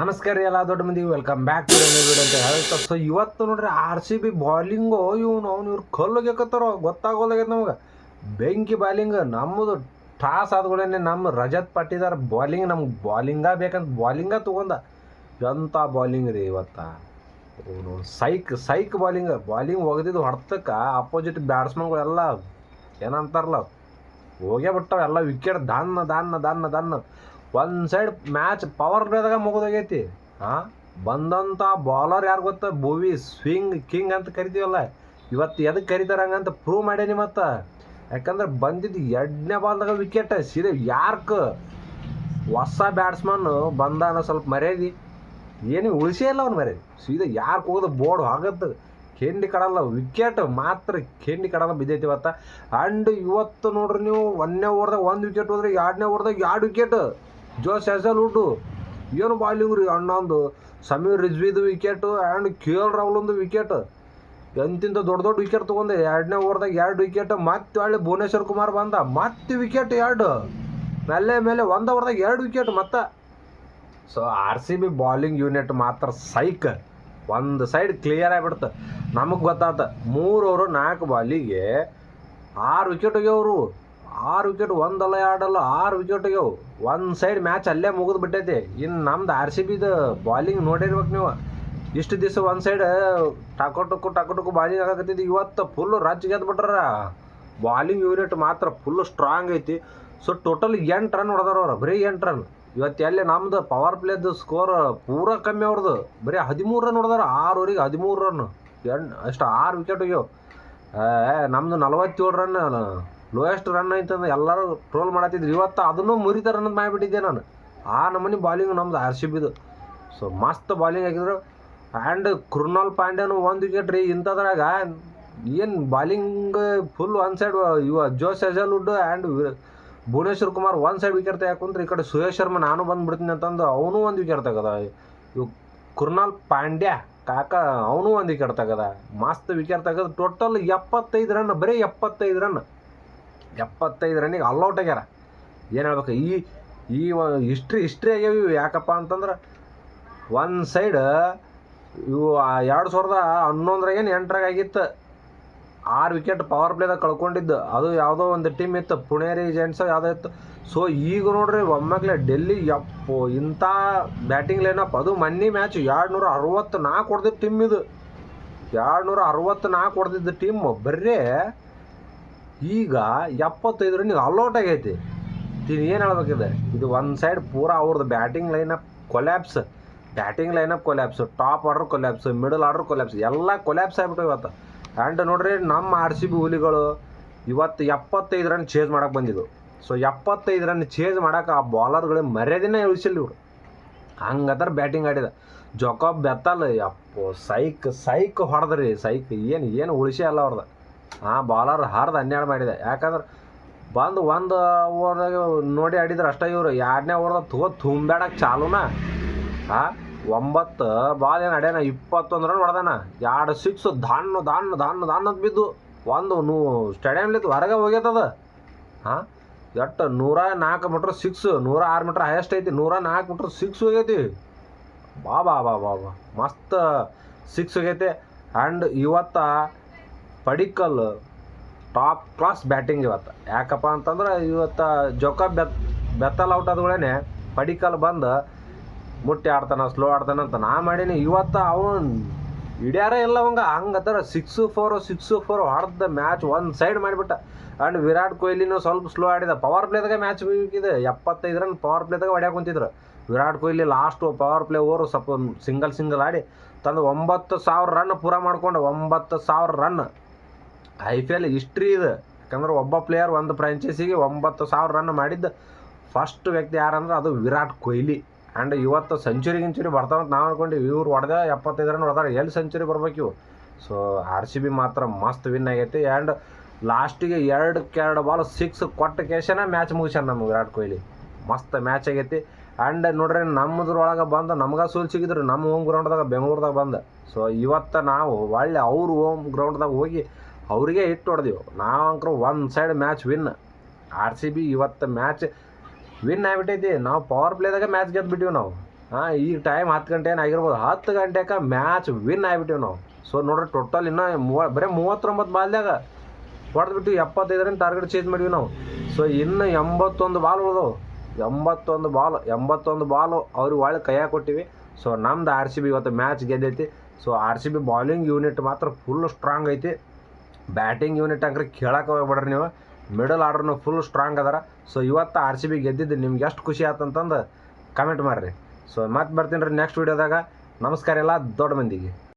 ನಮಸ್ಕಾರ ರೀ ಎಲ್ಲ ದೊಡ್ಡ ಮಂದಿಗೆ ವೆಲ್ಕಮ್ ಬ್ಯಾಕ್ ಟು ವಿಡಿಯೋ ಅಂತ ಹೇಳ್ತಾ. ಸೊ ಇವತ್ತು ನೋಡ್ರಿ RCB ಬಾಲಿಂಗು ಇವ್ರು ಕಲ್ಲೋಗ್ಯಾಕತ್ತಾರೋ ಗೊತ್ತಾಗೋದಾಗೈತೆ ನಮ್ಗೆ. ಬೆಂಕಿ ಬಾಲಿಂಗ್ ನಮ್ಮದು ಟಾಸ್ ಆದ್ಗಳೇನೆ ನಮ್ಮ ರಜತ್ ಪಾಟಿದಾರ್ ಬಾಲಿಂಗ್ ನಮ್ಗೆ ಬಾಲಿಂಗ ಬೇಕಂತ ಬಾಲಿಂಗ ತೊಗೊಂಡ. ಎಂಥ ಬಾಲಿಂಗ್ ರೀ ಇವತ್ತು. ಸೈಕ್ ಬಾಲಿಂಗ್ ಒಗೆದಿದ್ದು ಹೊಡ್ತಕ್ಕೆ ಅಪೋಸಿಟ್ ಬ್ಯಾಟ್ಸ್ಮನ್ಗಳೆಲ್ಲ ಏನಂತಾರಲ್ಲ ಹೋಗೇ ಬಿಟ್ಟಾವ ಎಲ್ಲ. ವಿಕೆಟ್ ದನ್ನ ಒಂದು ಸೈಡ್ ಮ್ಯಾಚ್ ಪವರ್ ಪ್ಲೇದಾಗ ಮುಗಿದೋಗೈತಿ. ಬಂದಂಥ ಬಾಲರ್ ಯಾರು ಗೊತ್ತಾ, ಭುವಿ ಸ್ವಿಂಗ್ ಕಿಂಗ್ ಅಂತ ಕರಿತೀವಲ್ಲ, ಇವತ್ತು ಎದಕ್ಕೆ ಕರಿತಾರೆ ಹಂಗಂತ ಪ್ರೂವ್ ಮಾಡೇನಿ ಮತ್ತು. ಯಾಕಂದ್ರೆ ಬಂದಿದ್ದು 2ನೇ ಬಾಲ್ದಾಗ ವಿಕೆಟ್ ಸೀದಾ ಯಾರ್ಕ್ ಹೊಸ ಬ್ಯಾಟ್ಸ್ಮನ್ ಬಂದಾನ ಸ್ವಲ್ಪ ಮರ್ಯಾದಿ ಏನು ಉಳಿಸೇ ಇಲ್ಲ ಅವ್ನು ಮರ್ಯಾದಿ. ಸೀದಾ ಯಾರ್ಕ್ ಹೋಗೋದು ಬೋರ್ಡ್ ಆಗತ್ತೆ, ಖೇಂಡಿ ಕಡಲ್ಲ ವಿಕೆಟ್ ಮಾತ್ರ ಖೇಂಡಿ ಕಡಲ್ಲ ಬಿದ್ದೈತಿ ಇವತ್ತು. ಆ್ಯಂಡ್ ಇವತ್ತು ನೋಡ್ರಿ ನೀವು 1ನೇ ಓವರ್ದಾಗ 1 ವಿಕೆಟ್ ಹೋದ್ರೆ 2ನೇ ಓವರ್ದಾಗ 2 ವಿಕೆಟ್. ಜೋಸ್ ಹ್ಯಾಸಲ್ವುಡ್ ಏನು ಬಾಲಿಂಗ್ ರೀ ಅಣ್ಣಂದು. ಸಮೀರ್ ರಿಜ್ವಿದು ವಿಕೆಟು ಆ್ಯಂಡ್ KL ರಾಹುಲ್ದು ವಿಕೆಟ್. ಎಂತಿಂತ ದೊಡ್ಡ ವಿಕೆಟ್ ತೊಗೊಂಡೆ 2ನೇ ಓವರ್ದಾಗ 2 ವಿಕೆಟ್. ಮತ್ತೆ ಒಳ್ಳೆ ಭುವನೇಶ್ವರ್ ಕುಮಾರ್ ಬಂದ ಮತ್ತೆ ವಿಕೆಟ್ 2 ಮೇಲೆ 1 ಓವರ್ದಾಗ 2 ವಿಕೆಟ್ ಮತ್ತೆ. ಸೊ RCB ಬಾಲಿಂಗ್ ಯೂನಿಟ್ ಮಾತ್ರ ಸೈಕ್. ಒಂದು ಸೈಡ್ ಕ್ಲಿಯರ್ ಆಗಿಬಿಡ್ತು. ನಮಗೆ ಗೊತ್ತಾತ 3 ಓವರ್ 4 ಬಾಲಿಗೆ 6 ವಿಕೆಟ್ ಹೋಗ್ಯವರು. 6 ವಿಕೆಟ್, 1 ಅಲ್ಲ 2 ಅಲ್ಲ 6 ವಿಕೆಟ್ ಹೋಗ್ಯವು. ಒಂದು ಸೈಡ್ ಮ್ಯಾಚ್ ಅಲ್ಲೇ ಮುಗಿದು ಬಿಟ್ಟೈತಿ. ಇನ್ನು ನಮ್ದು RCBದು ಬಾಲಿಂಗ್ ನೋಡಿರ್ಬೇಕು ನೀವು. ಇಷ್ಟು ದಿವಸ ಒಂದು ಸೈಡ್ ಟಕು ಬಾಲಿಂಗ್ ಆಗಕತ್ತಿದ್ದು, ಇವತ್ತು ಫುಲ್ಲು ರಚ್ ಗೆದ್ದು ಬಿಟ್ರ. ಬಾಲಿಂಗ್ ಯೂನಿಟ್ ಮಾತ್ರ ಫುಲ್ಲು ಸ್ಟ್ರಾಂಗ್ ಐತಿ. ಸೊ ಟೋಟಲ್ 8 ರನ್ ಹೊಡೆದಾರ ಅವ್ರು, ಬರೀ 8 ರನ್. ಇವತ್ತು ಎಲ್ಲಿ ನಮ್ದು ಪವರ್ ಪ್ಲೇದು ಸ್ಕೋರ್ ಪೂರ ಕಮ್ಮಿ ಅವ್ರದ್ದು, ಬರೀ 13 ರನ್ ಹೊಡೆದಾರ. 6 ಓವರಿಗೆ 13 ರನ್ ಅಷ್ಟು 6 ವಿಕೆಟ್ ಹೋಗ್ಯವು. ನಮ್ಮದು 47 ರನ್ ಲೋಯೆಸ್ಟ್ ರನ್ ಐತಂದ್ರೆ ಎಲ್ಲರೂ ಟ್ರೋಲ್ ಮಾಡತ್ತಿದ್ರು. ಇವತ್ತು ಅದನ್ನು ಮುರಿತಾರ ಅನ್ನೋದು ಮಾಡಿಬಿಟ್ಟಿದ್ದೆ ನಾನು. ಆ ನಮೂನಿ ಬಾಲಿಂಗ್ ನಮ್ದು RCBದು. ಸೊ ಮಸ್ತ್ ಬಾಲಿಂಗ್ ಹಾಕಿದ್ರು. ಆ್ಯಂಡ್ ಕೃಣಾಲ್ ಪಾಂಡ್ಯನು 1 ವಿಕೆಟ್ ರೀ. ಇಂಥದ್ರಾಗ ಏನು ಬಾಲಿಂಗ್ ಫುಲ್ ಒಂದು side Josh Hazlewood and Bhuvneshwar Kumar 1 side wicket ತೆಗೆಕೊಂಡ್ರೆ, ಈ ಕಡೆ ಸುರೇಶ್ ಶರ್ಮಾ ನಾನು ಬಂದುಬಿಡ್ತೀನಿ ಅಂತಂದು ಅವನು 1 ವಿಕೆಟ್ ತೆಗದ. ಇವು ಕೃಣಾಲ್ ಪಾಂಡ್ಯ ಕಾಕ ಅವನು 1 ವಿಕೆಟ್ ತೆಗದ. ಮಸ್ತ್ ವಿಕೆಟ್ ತೆಗೆದು ಟೋಟಲ್ 75 ರನ್, ಬರೀ 75 ರನ್. 75 ರನ್ನಿಗೆ ಆಲ್ಔಟ್ ಆಗ್ಯಾರ. ಏನು ಹೇಳ್ಬೇಕು, ಈ ಹಿಸ್ಟ್ರಿ ಆಗ್ಯಾವ ಇವು. ಯಾಕಪ್ಪ ಅಂತಂದ್ರೆ ಒಂದು ಸೈಡ್ ಇವು 2011 8 ಆಗಿತ್ತು 6 ವಿಕೆಟ್ ಪವರ್ ಪ್ಲೇದಾಗ ಕಳ್ಕೊಂಡಿದ್ದು. ಅದು ಯಾವುದೋ ಒಂದು ಟೀಮ್ ಇತ್ತು, ಪುಣೇರಿ ಜೈಂಟ್ಸ್ ಯಾವುದೋ ಇತ್ತು. ಸೊ ಈಗ ನೋಡ್ರಿ ಒಮ್ಮೆಗ್ಲೆ ಡೆಲ್ಲಿ ಇಂಥ ಬ್ಯಾಟಿಂಗ್ ಲೈನಪ್. ಅದು ಮೊನ್ನೆ ಮ್ಯಾಚ್ 264 ಹೊಡೆದಿದ್ದ ಟೀಮ್ ಇದು. 264 ಹೊಡೆದಿದ್ದ ಟೀಮ್ ಬರೀ ಈಗ 75 ರನ್ನಿಗೆ ಆಲ್ಔಟ್ ಆಗೈತಿ. ಏನು ಹೇಳ್ಬೇಕಿದೆ, ಇದು ಒಂದು ಸೈಡ್ ಪೂರಾ ಅವ್ರದ್ದು batting lineup collapse. Top order collapse, middle order collapse, ಎಲ್ಲ ಕೊಲ್ಯಾಪ್ಸ್ ಆಗಿಬಿಟ್ಟು ಇವತ್ತು. ಆ್ಯಂಡ್ ನೋಡ್ರಿ ನಮ್ಮ RCB ಹುಲಿಗಳು ಇವತ್ತು 75 ರನ್ ಚೇಸ್ ಮಾಡೋಕೆ ಬಂದಿದ್ದು. ಸೊ 75 ರನ್ ಚೇಸ್ ಮಾಡೋಕೆ ಆ ಬಾಲರ್ಗಳು ಮರ್ಯಾದಿನೇ ಉಳಿಸಿಲ್ಲ ಇವರು. ಹಂಗದ್ರ ಬ್ಯಾಟಿಂಗ್ ಆಡಿದ ಜೋಕಾಬ್ ಬೆತ್ತಲ್. ಸೈಕ್ ಹೊಡೆದ್ರಿ. ಏನು ಉಳಿಸೇ ಅಲ್ಲ ಅವ್ರದ್ದು. ಬಾಲರ್ ಹರ್ದು 12 ಮಾಡಿದೆ. ಯಾಕಂದ್ರೆ ಬಂದು 1 ಓವರ್ದಾಗ ನೋಡಿ ಆಡಿದ್ರೆ ಅಷ್ಟೇ ಇವರು. 2ನೇ ಓವರ್ದಾಗ ತುಂಬಾಡಕ್ಕೆ ಚಾಲೂನ 9 ಬಾಲ್ ಏನು ಅಡ್ಯಾನ 21 ರನ್ ಹೊಡೆದಾನ. 2 ಸಿಕ್ಸ್ ದಾನ್ ಅಂತ ಬಿದ್ದು ಒಂದು ಸ್ಟೇಡಿಯಮ್ಲಿತ್ತು ಹೊರಗೆ ಹೋಗ್ಯತದ. ಎಷ್ಟು 104 ಮೀಟ್ರ್ 6, 106 ಮೀಟ್ರ್ ಹೈಯೆಸ್ಟ್ ಐತಿ. 104 ಮೀಟ್ರ್ 6 ಹೋಗೈತಿ. ಬಾ ಮಸ್ತ್ 6 ಹೋಗೈತಿ. ಆ್ಯಂಡ್ ಇವತ್ತು ಪಡಿಕ್ಕಲ್ ಟಾಪ್ ಕ್ಲಾಸ್ ಬ್ಯಾಟಿಂಗ್ ಇವತ್ತು. ಯಾಕಪ್ಪ ಅಂತಂದ್ರೆ ಇವತ್ತು ಜೋಕಾಬ್ ಬೆತ್ತಲ್ ಔಟ್ ಆದಗಳೇನೆ ಪಡಿಕ್ಕಲ್ ಬಂದು ಮುಟ್ಟಿ ಆಡ್ತಾನೆ, ಸ್ಲೋ ಆಡ್ತಾನೆ ಅಂತ ನಾ ಮಾಡೀನಿ. ಇವತ್ತು ಅವನು ಹಿಡಿಯಾರ ಇಲ್ಲ ಹಂಗತ್ತರ 6-4 ಹೊಡೆದ ಮ್ಯಾಚ್ ಒಂದು ಸೈಡ್ ಮಾಡಿಬಿಟ್ಟ. ಆ್ಯಂಡ್ ವಿರಾಟ್ ಕೊಹ್ಲಿನೂ ಸ್ವಲ್ಪ ಸ್ಲೋ ಆಡಿದ. ಪವರ್ ಪ್ಲೇದಾಗ ಮ್ಯಾಚ್ ಮುಗಿದಿದೆ. 75 ರನ್ ಪವರ್ ಪ್ಲೇದಾಗ ಹೊಡ್ಯಾಕ ಕುಂತಿದ್ರು Virat Kohli. Last power play over ಸ್ವಲ್ಪ ಸಿಂಗಲ್ ಆಡಿ ತಂದು 9,000 ರನ್ ಪೂರ ಮಾಡ್ಕೊಂಡು 9,000 ರನ್ IPL ಹಿಸ್ಟ್ರಿ ಇದು. ಯಾಕಂದ್ರೆ ಒಬ್ಬ ಪ್ಲೇಯರ್ ಒಂದು ಫ್ರಾಂಚೈಸಿಗೆ 9,000 ರನ್ ಮಾಡಿದ್ದು ಫಸ್ಟ್ ವ್ಯಕ್ತಿ ಯಾರಂದ್ರೆ ಅದು ವಿರಾಟ್ ಕೊಹ್ಲಿ. ಆ್ಯಂಡ್ ಇವತ್ತು ಸೆಂಚುರಿ ಬರ್ತಾವಂತ ನಾವು ಅನ್ಕೊಂಡಿವಿ. ಇವ್ರು ಹೊಡೆದ 75 ರನ್ ಹೊಡೆದಾರೆ, ಎಲ್ಲಿ ಸೆಂಚುರಿ ಬರ್ಬೇಕು ಇವು. ಸೊ RCB ಮಾತ್ರ ಮಸ್ತ್ ವಿನ್ ಆಗೈತಿ. ಆ್ಯಂಡ್ ಲಾಸ್ಟಿಗೆ 2 ಬಾಲ್ 6 ಕೊಟ್ಟ ಕೇಶನ ಮ್ಯಾಚ್ ಮುಗಿಸ್ಯಾನ ನಮ್ಮ ವಿರಾಟ್ ಕೊಹ್ಲಿ. ಮಸ್ತ್ ಮ್ಯಾಚ್ ಆಗೈತಿ. ಆ್ಯಂಡ್ ನೋಡ್ರಿ ನಮ್ಮದ್ರೊಳಗೆ ಬಂದು ನಮ್ಗೆ ಸೋಲ್ ಸಿಗಿದ್ರು ನಮ್ಮ ಹೋಮ್ ಗ್ರೌಂಡ್ದಾಗ ಬೆಂಗಳೂರ್ದಾಗ ಬಂದು. ಸೊ ಇವತ್ತು ನಾವು ಒಳ್ಳೆ ಅವ್ರ ಹೋಮ್ ಗ್ರೌಂಡ್ದಾಗ ಹೋಗಿ ಅವರಿಗೆ ಹಿಟ್ಟು ಹೊಡೆದೀವಿ. ನಾವಂಕರು 1 ಸೈಡ್ ಮ್ಯಾಚ್ ವಿನ್. RCB ಇವತ್ತು ಮ್ಯಾಚ್ ವಿನ್ ಆಗಿಬಿಟ್ಟೈತಿ. ನಾವು ಪವರ್ ಪ್ಲೇದಾಗ ಮ್ಯಾಚ್ ಗೆದ್ದುಬಿಟ್ಟಿವಿ ನಾವು. ಈಗ ಟೈಮ್ 10 ಗಂಟೆ ಏನಾಗಿರ್ಬೋದು, 10 ಗಂಟೆಗೆ ಮ್ಯಾಚ್ ವಿನ್ ಆಗಿಬಿಟ್ಟಿವಿ ನಾವು. ಸೊ ನೋಡ್ರಿ ಟೋಟಲ್ ಇನ್ನೂ ಬರೀ 39 ಬಾಲ್ದಾಗ ಹೊಡೆದ್ಬಿಟ್ಟು 75 ಟಾರ್ಗೆಟ್ ಚೇಂಜ್ ಮಾಡಿವಿ ನಾವು. ಸೊ ಇನ್ನು 81 ಬಾಲ್ ಉಳಿದವು. 81 ಬಾಲು ಅವ್ರಿಗೆ ಒಳ್ಳೆ ಕೈಯಾಗ ಕೊಟ್ಟಿವಿ. ಸೊ ನಮ್ದು RCB ಇವತ್ತು ಮ್ಯಾಚ್ ಗೆದ್ದೈತಿ. ಸೊ RCB ಬಾಲಿಂಗ್ ಯೂನಿಟ್ ಮಾತ್ರ ಫುಲ್ ಸ್ಟ್ರಾಂಗ್ ಐತಿ. ಬ್ಯಾಟಿಂಗ್ ಯೂನಿಟ್ ಅಂಕ್ರೆ ಕೇಳಕ್ಕೆ ಹೋಗ್ಬೇಡ್ರಿ ನೀವು. ಮಿಡಲ್ ಆರ್ಡ್ರ್ನು ಫುಲ್ ಸ್ಟ್ರಾಂಗ್ ಅದಾರ. ಸೊ ಇವತ್ತು RCB ಗೆದ್ದಿದ್ದು ನಿಮ್ಗೆ ಎಷ್ಟು ಖುಷಿ ಆತಂತಂದು ಕಮೆಂಟ್ ಮಾಡಿರಿ. ಸೊ ಮತ್ತೆ ಬರ್ತೀನಿ ರೀ ನೆಕ್ಸ್ಟ್ ವೀಡಿಯೋದಾಗ. ನಮಸ್ಕಾರ ಎಲ್ಲ ದೊಡ್ಡ ಮಂದಿಗೆ.